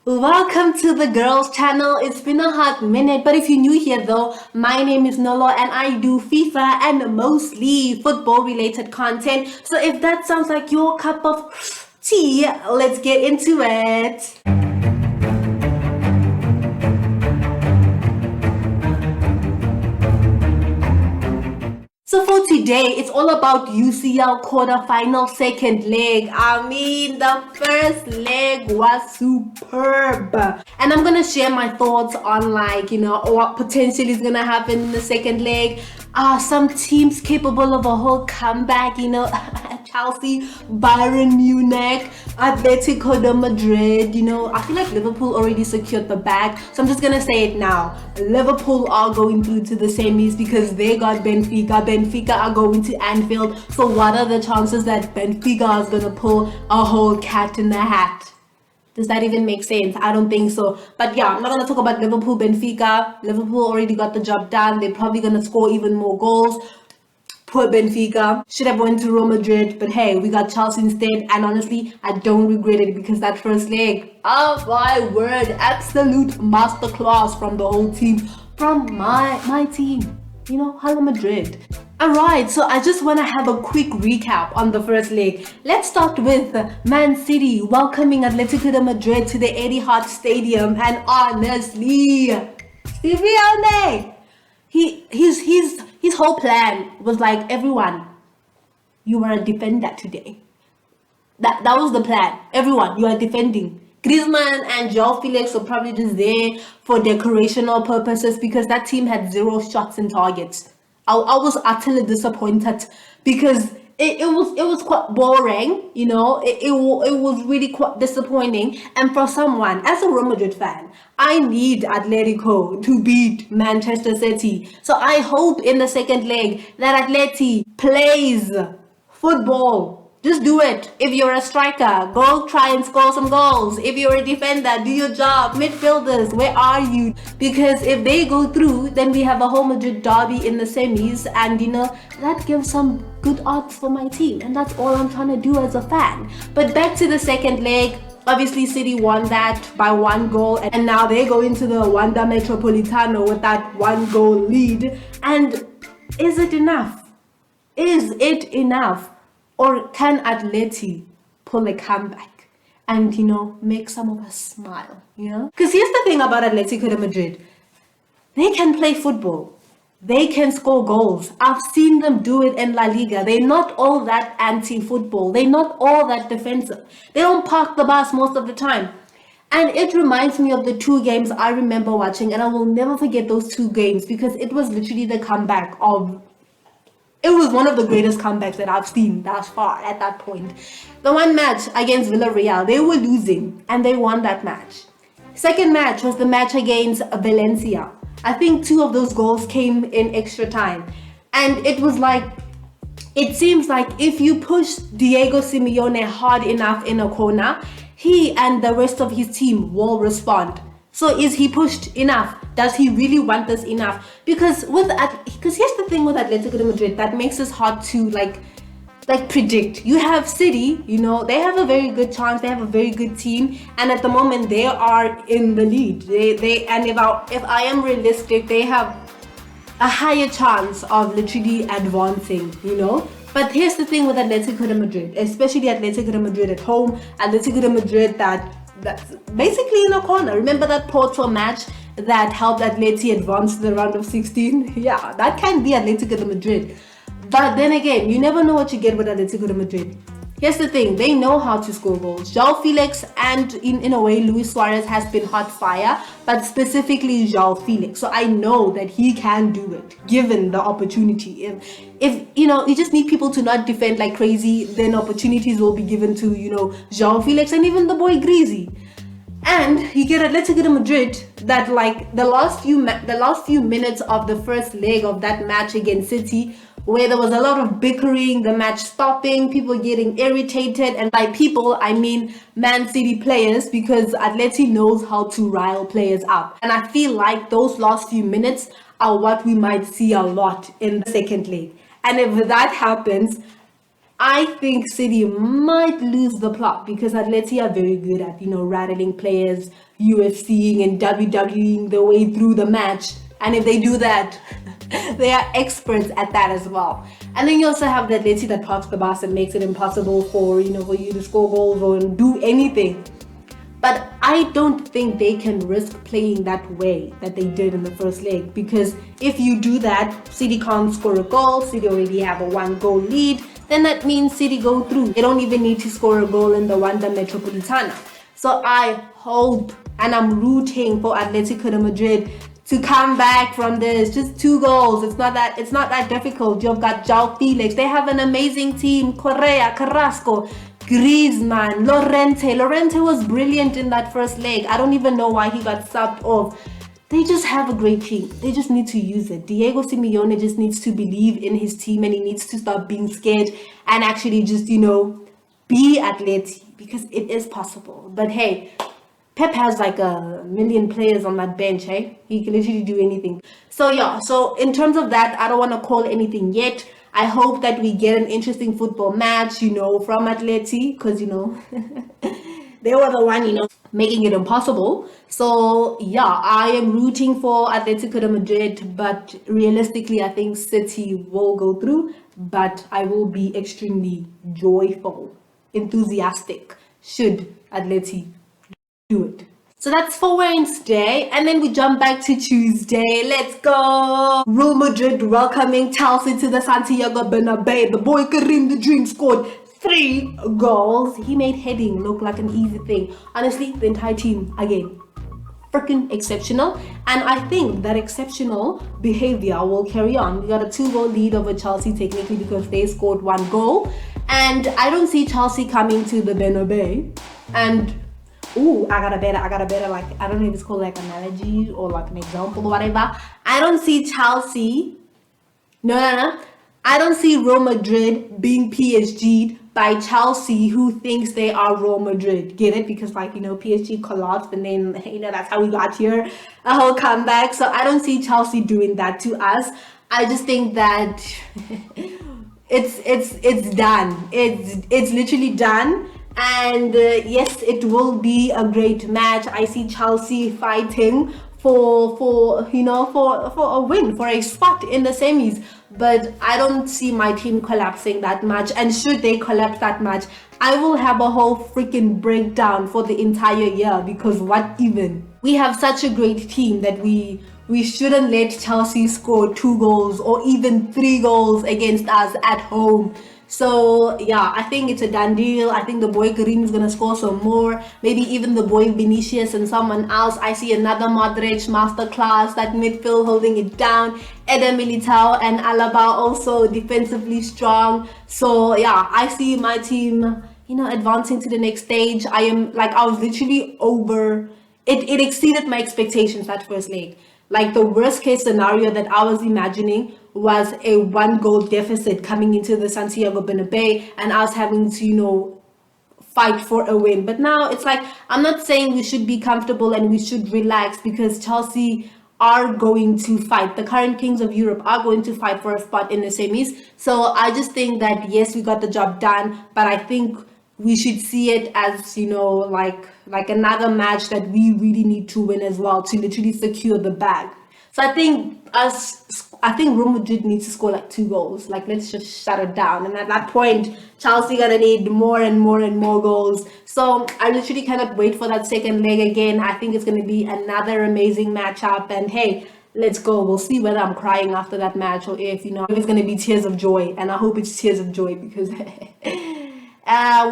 Welcome to the girls channel. It's been a hot minute, but if you're new here though, my name is Nolo and I do FIFA and mostly football related content. So if that sounds like your cup of tea, let's get into it. So for today, it's all about UCL quarterfinal second leg. The first leg was superb. And I'm gonna share my thoughts on what potentially is gonna happen in the second leg. Some teams capable of a whole comeback, Chelsea, Bayern Munich, Atletico de Madrid, I feel like Liverpool already secured the bag. So I'm just gonna say it now. Liverpool are going through to the semis because they got Benfica. Benfica are going to Anfield. So what are the chances that Benfica is gonna pull a whole cat in the hat? Does that even make sense? I don't think so. But yeah, I'm not going to talk about Liverpool, Benfica. Liverpool already got the job done. They're probably going to score even more goals. Poor Benfica. Should have went to Real Madrid. But hey, we got Chelsea instead. And honestly, I don't regret it because that first leg, oh my word, absolute masterclass from the whole team. From my team. Hello Madrid. Alright, so I just want to have a quick recap on the first leg. Let's start with Man City welcoming Atletico de Madrid to the Etihad Stadium, and honestly, Simeone, his whole plan was like, everyone, you are a defender today. That was the plan. Everyone, you are defending. Griezmann and João Felix were probably just there for decorational purposes because that team had 0 shots in targets. I was utterly disappointed because it was quite boring, it was really quite disappointing. And for someone, as a Real Madrid fan, I need Atletico to beat Manchester City. So I hope in the second leg that Atleti plays football. Just do it. If you're a striker, go try and score some goals. If you're a defender, do your job. Midfielders, where are you? Because if they go through, then we have a whole Madrid derby in the semis, and that gives some good odds for my team, and that's all I'm trying to do as a fan. But back to the second leg. Obviously, City won that by 1 goal, and now they go into the Wanda Metropolitano with that 1 goal lead. And is it enough? Is it enough? Or can Atleti pull a comeback and, make some of us smile, Because here's the thing about Atletico de Madrid. They can play football. They can score goals. I've seen them do it in La Liga. They're not all that anti-football. They're not all that defensive. They don't park the bus most of the time. And it reminds me of the 2 games I remember watching, and I will never forget those 2 games because it was literally the comeback of... It was one of the greatest comebacks that I've seen thus far at that point. The one match against Villarreal, they were losing and they won that match. Second match was the match against Valencia. I think 2 of those goals came in extra time. And it was like, it seems like if you push Diego Simeone hard enough in a corner, he and the rest of his team will respond. So is he pushed enough? Does he really want this enough? Because here's the thing with Atletico de Madrid that makes it hard to like predict. You have City, they have a very good chance. They have a very good team, and at the moment they are in the lead. They and if I am realistic, they have a higher chance of literally advancing. But here's the thing with Atletico de Madrid, especially Atletico de Madrid at home, Atletico de Madrid that's basically in a corner. Remember that Porto match that helped Atleti advance to the round of 16? Yeah, that can be Atletico de Madrid. But then again, you never know what you get with Atletico de Madrid. Here's the thing, they know how to score goals. João Felix and in a way Luis Suarez has been hot fire, but specifically João Felix. So I know that he can do it given the opportunity. If you just need people to not defend like crazy, then opportunities will be given to João Felix and even the boy Greasy. And you get Atletico de Madrid that the last few minutes of the first leg of that match against City, where there was a lot of bickering, the match stopping, people getting irritated, and by people I mean Man City players, because Atleti knows how to rile players up. And I feel like those last few minutes are what we might see a lot in the second leg. And if that happens, I think City might lose the plot because Atleti are very good at, rattling players, UFCing and WWEing their way through the match. And if they do that, they are experts at that as well. And then you also have the Atleti that parks the bus and makes it impossible for, for you to score goals or do anything. But I don't think they can risk playing that way that they did in the first leg, because if you do that, City can't score a goal, City already have a 1-goal lead, then that means City go through. They don't even need to score a goal in the Wanda Metropolitana. So I hope, and I'm rooting for Atletico de Madrid to come back from this. Just 2 goals. It's not that difficult. You've got João Felix. They have an amazing team. Correa, Carrasco, Griezmann, Llorente. Llorente was brilliant in that first leg. I don't even know why he got subbed off. They just have a great team. They just need to use it. Diego Simeone just needs to believe in his team, and he needs to stop being scared and actually just, be Atleti, because it is possible. But hey, Pep has like a million players on that bench, hey? He can literally do anything. So in terms of that, I don't want to call anything yet. I hope that we get an interesting football match, from Atleti, because, they were the one, making it impossible. So yeah, I am rooting for Atletico de Madrid, but realistically, I think City will go through, but I will be extremely joyful, enthusiastic, should Atleti do it. So that's for Wednesday, and then we jump back to Tuesday. Let's go! Real Madrid welcoming Chelsea to the Santiago Bernabeu. The boy Karim the Dream scored 3 goals. He made heading look like an easy thing. Honestly, the entire team, again, freaking exceptional. And I think that exceptional behavior will carry on. We got a 2-goal lead over Chelsea technically because they scored 1 goal. And I don't see Chelsea coming to the Bernabeu and I got a better, like, I don't know if it's called like an analogy or like an example or whatever. I don't see Chelsea, no. I don't see Real Madrid being PSG'd by Chelsea, who thinks they are Real Madrid. Get it? Because PSG collapsed and then, that's how we got here, a whole comeback. So I don't see Chelsea doing that to us. I just think that it's done. It's literally done. And yes, it will be a great match. I see Chelsea fighting for a win, for a spot in the semis. But I don't see my team collapsing that much. And should they collapse that much, I will have a whole freaking breakdown for the entire year. Because what even? We have such a great team that we shouldn't let Chelsea score 2 goals or even 3 goals against us at home. So yeah, I think it's a done deal. I think the boy Karim is gonna score some more. Maybe even the boy Vinicius and someone else. I see another Modric masterclass, that midfield holding it down. Eder Militao and Alaba also defensively strong. So yeah, I see my team, advancing to the next stage. I was literally over. It exceeded my expectations that first leg. Like the worst case scenario that I was imagining was a 1-goal deficit coming into the Santiago Bernabeu and us having to, fight for a win. But now it's like, I'm not saying we should be comfortable and we should relax, because Chelsea are going to fight. The current kings of Europe are going to fight for a spot in the semis. So I just think that, yes, we got the job done, but I think we should see it as, like another match that we really need to win as well to literally secure the bag. So I think Real Madrid needs to score like 2 goals. Like, let's just shut it down. And at that point, Chelsea gonna need more and more and more goals. So I literally cannot wait for that second leg again. I think it's gonna be another amazing matchup. And hey, let's go. We'll see whether I'm crying after that match or if it's gonna be tears of joy. And I hope it's tears of joy because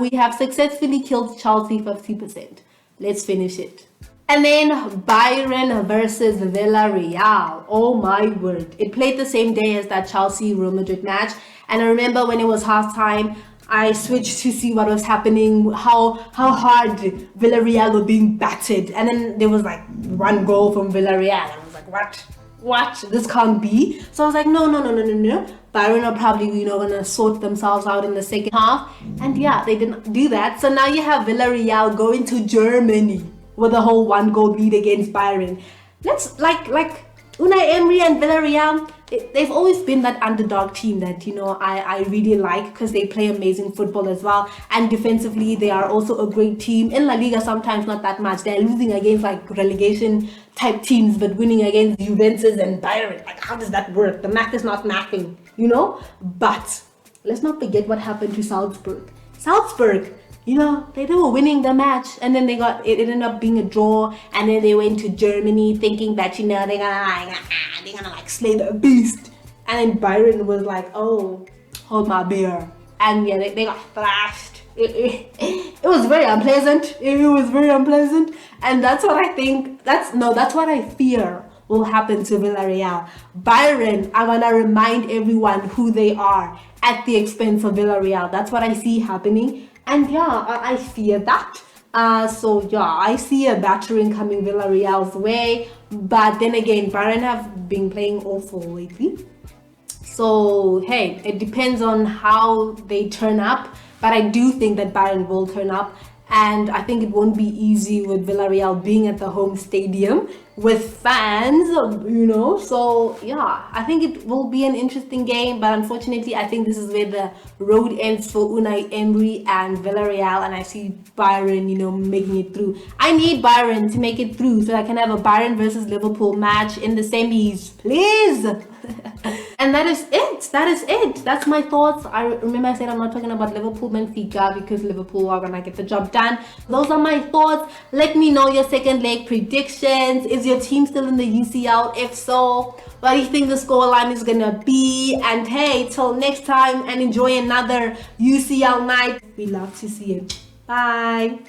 we have successfully killed Chelsea 50%. Let's finish it. And then Bayern versus Villarreal. Oh my word. It played the same day as that Chelsea-Real Madrid match. And I remember when it was halftime, I switched to see what was happening, how hard Villarreal were being battered. And then there was like 1 goal from Villarreal. I was like, what? This can't be. So I was like, no. Bayern are probably, gonna sort themselves out in the second half. And yeah, they didn't do that. So now you have Villarreal going to Germany with a whole 1-goal lead against Bayern. Let's like Unai Emery and Villarreal, they've always been that underdog team that, I really like because they play amazing football as well. And defensively, they are also a great team. In La Liga, sometimes not that much. They're losing against like relegation type teams, but winning against Juventus and Bayern. Like, how does that work? The math is not mathing, But let's not forget what happened to Salzburg. Salzburg, they were winning the match, and then it ended up being a draw, and then they went to Germany thinking that they're gonna like slay the beast, and then Byron was like, oh, hold my beer, and yeah, they got thrashed. It was very unpleasant. It was very unpleasant, and that's what I think. That's what I fear will happen to Villarreal. Bayern are gonna remind everyone who they are at the expense of Villarreal. That's what I see happening. And yeah, I fear that. So yeah, I see a battering coming Villarreal's way. But then again, Bayern have been playing awful lately. So hey, it depends on how they turn up. But I do think that Bayern will turn up. And I think it won't be easy with Villarreal being at the home stadium with fans, So yeah, I think it will be an interesting game. But unfortunately, I think this is where the road ends for Unai Emery and Villarreal. And I see Bayern, making it through. I need Bayern to make it through so I can have a Bayern versus Liverpool match in the semis, please. And that is it. That's my thoughts. I remember I said I'm not talking about Liverpool Benfica because Liverpool are gonna get the job done. Those are my thoughts. Let me know your second leg predictions. Is your team still in the UCL? If so, what do you think the scoreline is gonna be? And hey, till next time, and enjoy another UCL night. We love to see you. Bye.